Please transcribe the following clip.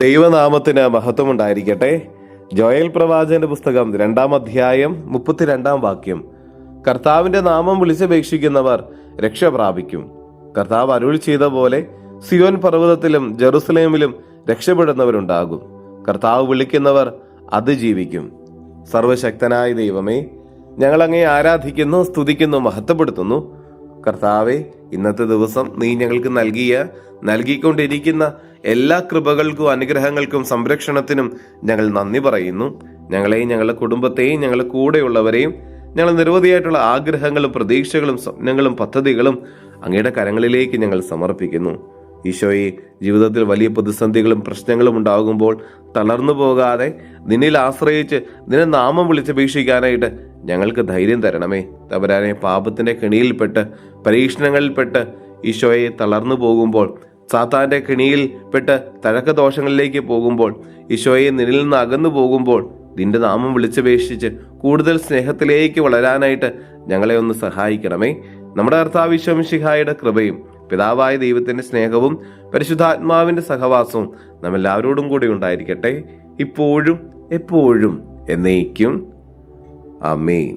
ദൈവനാമത്തിന് മഹത്വമുണ്ടായിരിക്കട്ടെ. ജോയൽ പ്രവാചകന്റെ പുസ്തകം 2-ാം അധ്യായം 32-ാം വാക്യം. കർത്താവിന്റെ നാമം വിളിച്ചപേക്ഷിക്കുന്നവർ രക്ഷ പ്രാപിക്കും. കർത്താവ് അരുളി ചെയ്ത പോലെ സിയോൻ പർവ്വതത്തിലും ജെറുസലേമിലും രക്ഷപ്പെടുന്നവരുണ്ടാകും. കർത്താവ് വിളിക്കുന്നവർ അതിജീവിക്കും. സർവശക്തനായ ദൈവമേ, ഞങ്ങൾ അങ്ങയെ ആരാധിക്കുന്നു, സ്തുതിക്കുന്നു, മഹത്വപ്പെടുത്തുന്നു. കർത്താവെ, ഇന്നത്തെ ദിവസം നീ ഞങ്ങൾക്ക് നൽകിക്കൊണ്ടിരിക്കുന്ന എല്ലാ കൃപകൾക്കും അനുഗ്രഹങ്ങൾക്കും സംരക്ഷണത്തിനും ഞങ്ങൾ നന്ദി പറയുന്നു. ഞങ്ങളെയും ഞങ്ങളുടെ കുടുംബത്തെയും ഞങ്ങളുടെ കൂടെയുള്ളവരെയും ഞങ്ങൾ നിരവധിയായിട്ടുള്ള ആഗ്രഹങ്ങളും പ്രതീക്ഷകളും സ്വപ്നങ്ങളും പദ്ധതികളും അങ്ങയുടെ കരങ്ങളിലേക്ക് ഞങ്ങൾ സമർപ്പിക്കുന്നു. ഈശോയെ, ജീവിതത്തിൽ വലിയ പ്രതിസന്ധികളും പ്രശ്നങ്ങളും ഉണ്ടാകുമ്പോൾ തളർന്നു പോകാതെ നിന്നിൽ ആശ്രയിച്ച് നിന്നെ നാമം വിളിച്ചപേക്ഷിക്കാനായിട്ട് ഞങ്ങൾക്ക് ധൈര്യം തരണമേ. തമ്പുരാനെ, പാപത്തിന്റെ കെണിയിൽപ്പെട്ട് പരീക്ഷണങ്ങളിൽപ്പെട്ട് ഈശോയെ തളർന്നു പോകുമ്പോൾ, സാത്താന്റെ കെണിയിൽപ്പെട്ട് തഴക്കദോഷങ്ങളിലേക്ക് പോകുമ്പോൾ, ഈശോയെ നിന്നിൽ നിന്ന് അകന്നു പോകുമ്പോൾ നിന്റെ നാമം വിളിച്ചപേക്ഷിച്ച് കൂടുതൽ സ്നേഹത്തിലേക്ക് വളരാനായിട്ട് ഞങ്ങളെ ഒന്ന് സഹായിക്കണമേ. നമ്മുടെ കർത്താവ് ഈശോ മിശിഹായുടെ കൃപയും പിതാവായ ദൈവത്തിന്റെ സ്നേഹവും പരിശുദ്ധാത്മാവിന്റെ സഹവാസവും നമ്മെല്ലാവരോടും കൂടി ഉണ്ടായിരിക്കട്ടെ, ഇപ്പോഴും എപ്പോഴും എന്നേക്കും. ആമേൻ.